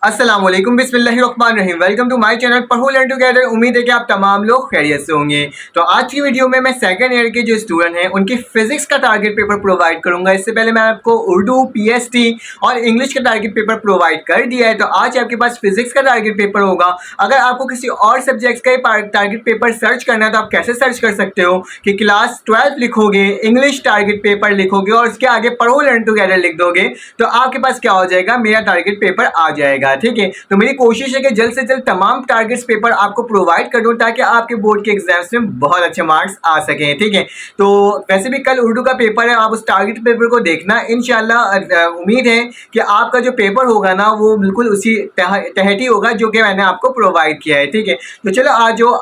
अस्सलामुअलैकुम बिस्मिल्लाहिर्रहमानिर्रहीम। Welcome to my channel पढ़ो लर्न टुगेदर। उम्मीद है कि आप तमाम लोग खैरियत से होंगे। तो आज की वीडियो में मैं सेकंड ईयर के जो स्टूडेंट हैं उनकी फिजिक्स का टारगेट पेपर प्रोवाइड करूंगा। इससे पहले मैं आपको उर्दू, पीएसटी और इंग्लिश का टारगेट पेपर प्रोवाइड कर दिया है। तो आज आपके पास फिजिक्स का टारगेट पेपर होगा। अगर आपको किसी और सब्जेक्ट्स का टारगेट पेपर सर्च करना है तो आप कैसे सर्च कर सकते हो कि क्लास 12 लिखोगे, इंग्लिश टारगेट पेपर लिखोगे और उसके आगे पढ़ो लर्न टुगेदर लिख दोगे तो आपके पास क्या हो जाएगा, मेरा टारगेट पेपर आ जाएगा। ठीक है, तो मेरी कोशिश है कि जल्द से जल्द तमाम टारगेट्स पेपर आपको प्रोवाइड कर दूं ताकि आपके बोर्ड के एग्जाम्स में बहुत अच्छे मार्क्स आ सकें। ठीक है, तो वैसे भी कल उर्दू का पेपर है, आप उस टारगेट पेपर को देखना। इंशाल्लाह उम्मीद है कि आपका जो पेपर होगा ना वो बिल्कुल उसी तहती होगा जो कि मैंने आपको प्रोवाइड किया है। ठीक है, तो चलो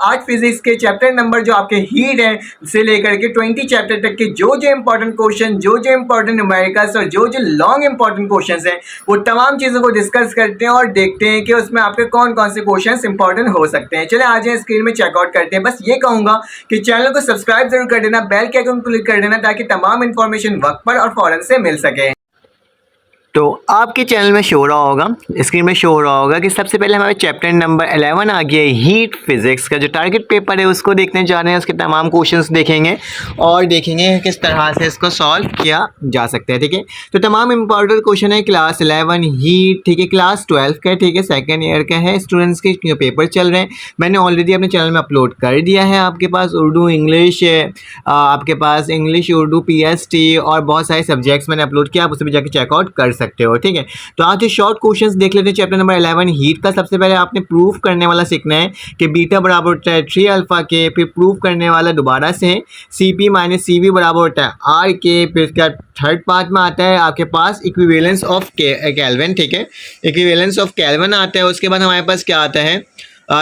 आज फिजिक्स के चैप्टर नंबर जो आपके हीट है से लेकर के 20 चैप्टर तक के जो इंपॉर्टेंट क्वेश्चन, जो इंपॉर्टेंट न्यूमेरिकल्स और जो लॉन्ग इंपॉर्टेंट क्वेश्चन हैं वो तमाम चीज़ों को डिस्कस करते हैं और देखते हैं कि उसमें आपके कौन कौन से क्वेश्चंस इंपॉर्टेंट हो सकते हैं। चले आज स्क्रीन में चेकआउट करते हैं। बस ये कहूंगा कि चैनल को सब्सक्राइब जरूर कर देना, बेल के आइकन को क्लिक कर देना ताकि तमाम इंफॉर्मेशन वक्त पर और फौरन से मिल सके। तो आपके चैनल में शो हो रहा होगा, स्क्रीन में शो हो रहा होगा कि सबसे पहले हमारे चैप्टर नंबर 11 आ गया है हीट फिजिक्स का जो टारगेट पेपर है उसको देखने जा रहे हैं। उसके तमाम क्वेश्चंस देखेंगे और देखेंगे किस तरह से इसको सॉल्व किया जा सकता है। ठीक है, तो तमाम इंपॉर्टेंट क्वेश्चन है क्लास 11 हीट, ठीक है, क्लास 12 का, ठीक है, सेकेंड ईयर का है, स्टूडेंट्स के जो पेपर चल रहे हैं मैंने ऑलरेडी अपने चैनल में अपलोड कर दिया है। आपके पास उर्दू, इंग्लिश, आपके पास इंग्लिश, उर्दू, PST और बहुत सारे सब्जेक्ट्स मैंने अपलोड किया, आप उसे भी जाकर चेकआउट कर सकते हो। ठीक है, तो आज शॉर्ट क्वेश्चंस देख लेते हैं। चैप्टर नंबर 11 हीट का सबसे पहले आपने प्रूफ करने वाला सीखना है कि बीटा बराबर होता है 3 अल्फा के। फिर प्रूफ करने वाला दोबारा से CP माइनस CV बराबर होता है R के। फिर इसका थर्ड पार्ट में आता है आपके पास इक्विवेलेंस ऑफ केल्विन। ठीक है, इक्विवेलेंस ऑफ केल्विन आता है। उसके बाद हमारे पास क्या आता है,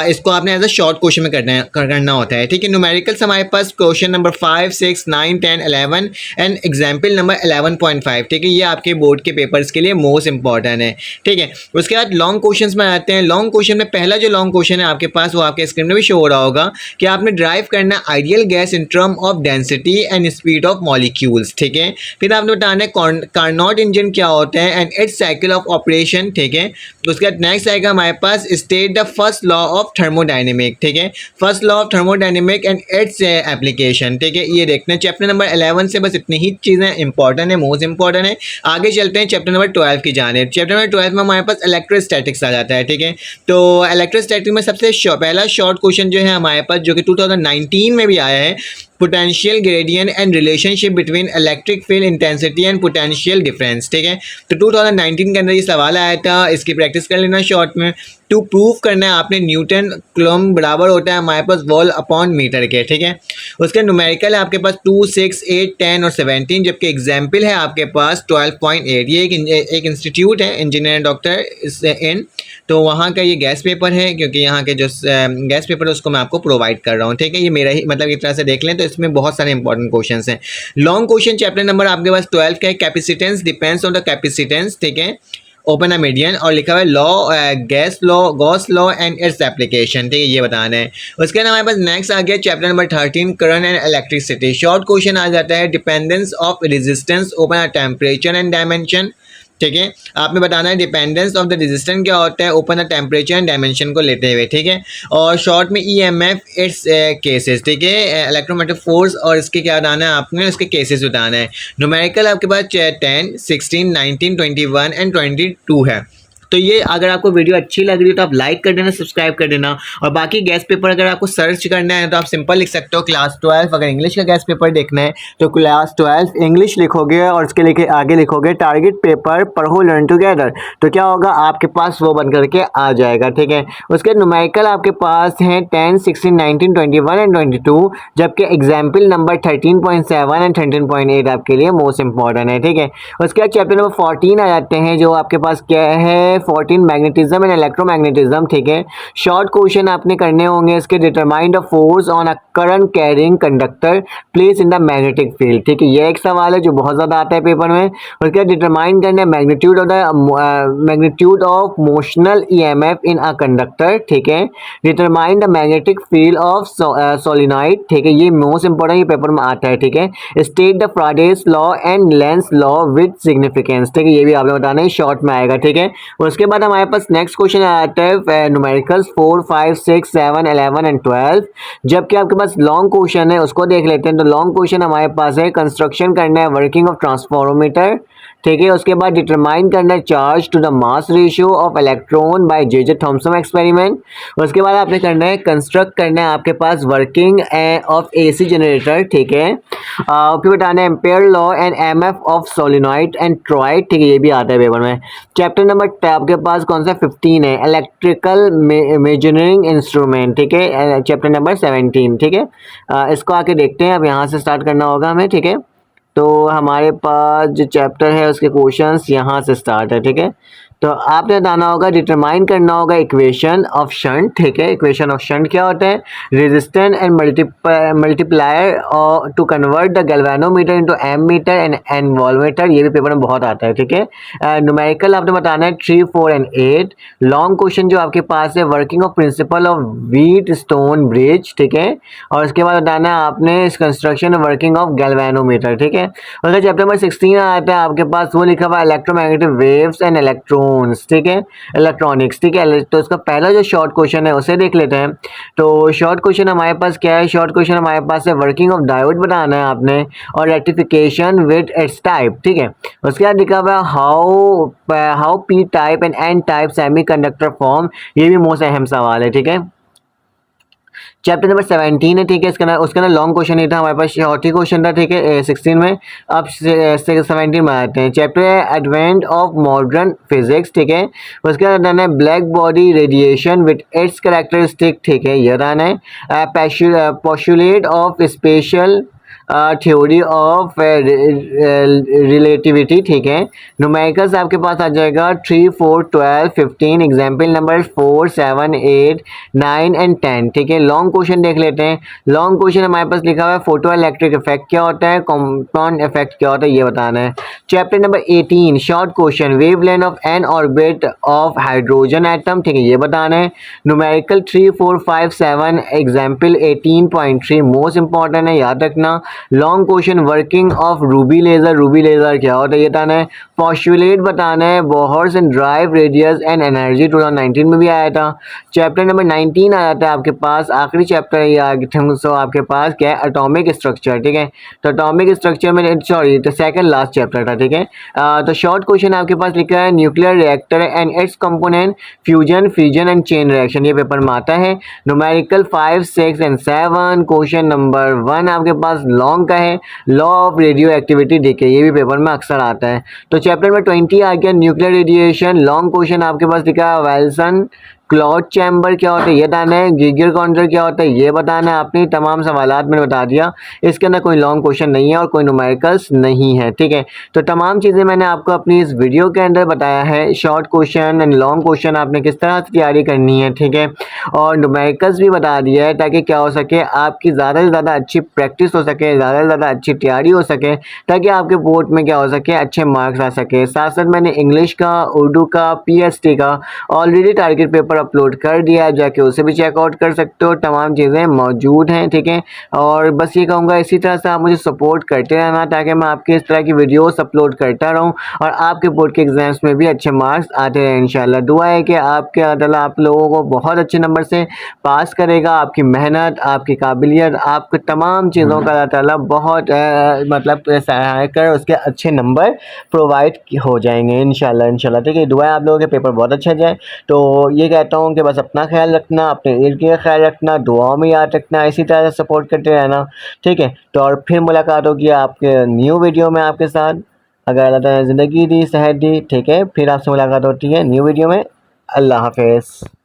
इसको आपने एज अ शॉर्ट क्वेश्चन में करना होता है। ठीक है, न्यूमेरिकल्स हमारे पास question number 5, 6, 9, 10, 11 and example number 11.5। ठीक है, ये आपके बोर्ड के पेपर्स के लिए मोस्ट इंपॉर्टेंट है। ठीक है, उसके बाद लॉन्ग क्वेश्चंस में आते हैं। लॉन्ग क्वेश्चन में पहला जो लॉन्ग क्वेश्चन है आपके पास वो आपके स्क्रीन में भी शो हो रहा होगा कि आपने ड्राइव करना है ideal gas in term of density and speed of molecules. ठीक है, फिर आपने बताना है कार्नोट इंजन क्या होता है and its cycle of operation. ठीक है, उसके बाद नेक्स्ट आएगा हमारे पास state the first law of thermodynamic. ठीक है, first law of thermodynamic and its application. ठीक है, ये देखते हैं चैप्टर नंबर 11 से बस इतनी ही चीज़ें इंपॉर्टेंट है, मोस्ट इंपॉर्टेंट है। आगे चलते हैं चैप्टर नंबर 12 की जानिब। चैप्टर नंबर 12 में हमारे पास इलेक्ट्रोस्टैटिक्स आ जाता है। ठीक है, तो इलेक्ट्रोस्टैटिक्स में सबसे पहला शॉर्ट क्वेश्चन जो है हमारे पास जो कि 2019 में भी आया है, potential gradient and relationship between electric field intensity and potential difference. ठीक है, तो 2019 के अंदर ये सवाल आया था, इसकी प्रैक्टिस कर लेना शॉर्ट में। टू प्रूव करना है आपने न्यूटन कूलम्ब बराबर होता है हमारे पास वॉल अपॉन मीटर के। ठीक है, उसके न्यूमेरिकल है आपके पास 2, 6, 8, 10 और 17, जबकि एग्जाम्पल है आपके पास 12.8। ये एक इंस्टीट्यूट है इंजीनियर डॉक्टर इन, तो वहाँ का ये गैस पेपर है क्योंकि यहाँ के जो गैस पेपर है उसको मैं आपको प्रोवाइड कर रहा हूँ। ठीक है, ये मेरा ही मतलब एक तरह से देख लें तो इसमें बहुत सारे इंपॉर्टेंट क्वेश्चंस हैं। लॉन्ग क्वेश्चन चैप्टर नंबर आपके पास 12 का है, capacitance depends on the capacitance. ठीक है, ओपन अ मीडियन और लिखा हुआ है law, gas law, Gauss law and its application. ठीक है, ये बताना है। उसके बाद हमारे पास नेक्स्ट आ गया chapter number 13 current and electricity. Short question आ जाता है dependence of resistance open a temperature and dimension. ठीक है, आपने बताना है डिपेंडेंस ऑफ द रेजिस्टेंस क्या होता है open the temperature and dimension को लेते हुए। ठीक है, और शॉर्ट में EMF इट्स केसेस। ठीक है, इलेक्ट्रोमैग्नेटिक फोर्स और इसके क्या बताना है आपने, इसके केसेस बताना है। न्यूमेरिकल आपके पास 10, 16, 19, 21 एंड 22 है। तो ये अगर आपको वीडियो अच्छी लग रही है तो आप लाइक कर देना, सब्सक्राइब कर देना। और बाकी गैस पेपर अगर आपको सर्च करना है तो आप सिंपल लिख सकते हो क्लास 12। अगर इंग्लिश का गैस पेपर देखना है तो क्लास 12 इंग्लिश लिखोगे और उसके लेके आगे लिखोगे टारगेट पेपर पढ़ो लर्न टुगेदर, तो क्या होगा आपके पास वो बन करके आ जाएगा। ठीक है, उसके न्यूमेरिकल आपके पास हैं 10, 16, 19, 21 एंड 22, जबकि एग्जाम्पल नंबर 13.7 एंड 13.8 आपके लिए मोस्ट इंपॉर्टेंट है। ठीक है, उसके बाद चैप्टर नंबर 14 आ जाते हैं जो आपके पास क्या है, 14 मैग्नेटिज्म एंड इलेक्ट्रोमैग्नेटिज्म। ठीक है, शॉर्ट क्वेश्चन आपने करने होंगे इसके। Determine the force on a current carrying conductor place in the magnetic field. ठीक है, ये एक सवाल है जो बहुत ज़्यादा आता है पेपर में। उसके बाद डिटरमाइन करना है magnitude of motional EMF in a conductor. ठीक है, determine the magnetic field of solenoid. ठीक है, ये मोस्ट इंपॉर्टेंट ये पेपर में आता है। ठीक है, state the Faraday's law and Lenz law with significance. ठीक है, ये भी आपने बताना है, शॉर्ट में आएगा। ठीक है, उसके बाद हमारे पास नेक्स्ट क्वेश्चन आता है न्यूमेरिकल्स 4, 5, 6, 7, 11 एंड 12। जबकि आपके पास लॉन्ग क्वेश्चन है उसको देख लेते हैं। तो लॉन्ग क्वेश्चन हमारे पास है कंस्ट्रक्शन करना है वर्किंग ऑफ ट्रांसफॉर्मोमीटर, ठीक है। उसके बाद डिटरमाइन करना है charge to the mass ratio of electron by J Thomson experiment. उसके बाद आपने करना है कंस्ट्रक्ट करना है आपके पास वर्किंग ऑफ एसी जनरेटर, ठीक है। फिर बताना है ampere law and EMF of solenoid and toroid, ठीक है, ये भी आता है पेपर में। चैप्टर नंबर आपके पास कौन सा 15 है, इलेक्ट्रिकल मेजरिंग इंस्ट्रूमेंट, ठीक है, चैप्टर नंबर 17, ठीक है। इसको आके देखते हैं, अब यहाँ से स्टार्ट करना होगा हमें, ठीक है। तो हमारे पास जो चैप्टर है उसके क्वेश्चंस यहाँ से स्टार्ट है, ठीक है। तो आपने बताना होगा, डिटरमाइन करना होगा इक्वेशन ऑफ शंट, ठीक है। इक्वेशन ऑफ शंट क्या होता है, resistance and multiplier to convert the galvanometer into ammeter and voltmeter, ये भी पेपर में बहुत आता है, ठीक है। न्यूमेरिकल आपने बताना है 3, 4 एंड 8। लॉन्ग क्वेश्चन जो आपके पास है working of principle of wheat stone bridge, ठीक है। और उसके बाद बताना है आपने इस कंस्ट्रक्शन वर्किंग ऑफ गैल्वेनोमीटर, ठीक है। उसका चैप्टर नंबर 16 आता है आपके पास, वो लिखा हुआ इलेक्ट्रोमैग्नेटिक वेव्स एंड इलेक्ट्रॉन, ठीक है, इलेक्ट्रॉनिक्स, ठीक है। तो इसका पहला जो शॉर्ट क्वेश्चन है उसे देख लेते हैं। तो शॉर्ट क्वेश्चन हमारे पास क्या है, शॉर्ट क्वेश्चन हमारे पास है वर्किंग ऑफ डायोड बताना है आपने और रेक्टिफिकेशन विद इट्स टाइप, ठीक है। उसके बाद लिखा हुआ how p type and n type semiconductor form, ये भी मोस्ट अहम सवाल है, ठीक है। चैप्टर नंबर 17 है, ठीक है। उसके अंदर लॉन्ग क्वेश्चन नहीं था, हमारे पास शॉर्ट ही क्वेश्चन था, ठीक है, 16 में। अब 17 में आते हैं। चैप्टर है एडवेंट ऑफ मॉडर्न फिजिक्स, ठीक है। उसके अंदर है black body radiation with its characteristic, ठीक है, ये रहना है। Postulate of special theory of relativity, ठीक है। न्यूमेरिकल्स आपके पास आ जाएगा 3, 4, 12, 15, एग्जाम्पल नंबर 4, 7, 8, 9 एंड 10, ठीक है। लॉन्ग क्वेश्चन देख लेते हैं। लॉन्ग क्वेश्चन हमारे पास लिखा हुआ है फोटो इलेक्ट्रिक इफेक्ट क्या होता है, कंपाउंड इफेक्ट क्या होता है, ये बताना है। Chapter number 18 short question wavelength of N orbit of hydrogen atom, ठीक है, ये बताना है। न्यूमेरिकल 3, 4, 5, 7, एग्जाम्पल 18.3 मोस्ट इंपॉर्टेंट है, याद रखना। Long question working of ruby laser क्या होता है ये बताना है। पोस्टुलेट बताना है Bohr's and derive radius and energy 2019 में भी आया था। चैप्टर नंबर 19 आ जाता है आपके पास, आखिरी चैप्टर है ये सो आपके पास क्या है, एटॉमिक स्ट्रक्चर, ठीक है। तो एटॉमिक स्ट्रक्चर में तो सेकंड लास्ट चैप्टर था, ठीक है। तो शॉर्ट क्वेश्चन आपके पास लिखा है nuclear reactor and it's component fusion, fission and chain reaction, ये पेपर में आता है। Numerical 5, 6 and 7। क्वेश्चन नंबर 1 आपके पास लॉन्ग का है, लॉ ऑफ रेडियो एक्टिविटी, देखिए ये भी पेपर में अक्सर आता है। तो चैप्टर में 20 आ गया न्यूक्लियर रेडिएशन। लॉन्ग क्वेश्चन आपके पास लिखा है वेल्सन क्लॉथ चैम्बर क्या होता है ये बताना है। गिगर काउंटर क्या होता है ये बताना है। आपने तमाम सवालात मैंने बता दिया, इसके अंदर कोई लॉन्ग क्वेश्चन नहीं है और कोई न्यूमेरिकल्स नहीं है, ठीक है। तो तमाम चीज़ें मैंने आपको अपनी इस वीडियो के अंदर बताया है। Short question and long question आपने किस तरह से तैयारी करनी है, ठीक है, और न्यूमेरिकल्स भी बता दिया है ताकि क्या हो सके, आपकी ज़्यादा से ज़्यादा अच्छी प्रैक्टिस हो सके, ज़्यादा से ज़्यादा अच्छी तैयारी हो सके, ताकि आपके बोर्ड में क्या हो सके, अच्छे मार्क्स आ सके। साथ साथ मैंने इंग्लिश का, उर्दू का, PST का ऑलरेडी टारगेट पेपर अपलोड कर दिया है, जाके उसे भी चेकआउट कर सकते हो, तमाम चीज़ें मौजूद हैं, ठीक है। और बस ये कहूँगा इसी तरह से आप मुझे सपोर्ट करते रहना ताकि मैं आपके इस तरह की वीडियोस अपलोड करता रहूँ और आपके बोर्ड के एग्जाम्स में भी अच्छे मार्क्स आते रहें इंशाल्लाह। दुआ है कि आपके अल्लाह ताला आप लोगों को बहुत अच्छे नंबर से पास करेगा। आपकी मेहनत, आपकी काबिलियत, आपके तमाम चीज़ों का अल्लाह ताला बहुत मतलब सहायक कर उसके अच्छे नंबर प्रोवाइड हो जाएंगे इंशाल्लाह, ठीक है। दुआ है आप लोगों के पेपर बहुत अच्छा जाए। तो ये कहता हूँ कि बस अपना ख्याल रखना, अपने इर्द गिर्द का ख्याल रखना, दुआओं में याद रखना, इसी तरह से सपोर्ट करते रहना, ठीक है। तो और फिर मुलाकात होगी आपके न्यू वीडियो में आपके साथ, अगर अल्लाह ताला ने ज़िंदगी दी, सेहत दी, ठीक है। फिर आपसे मुलाकात होती है न्यू वीडियो में। अल्लाह हाफ़िज़।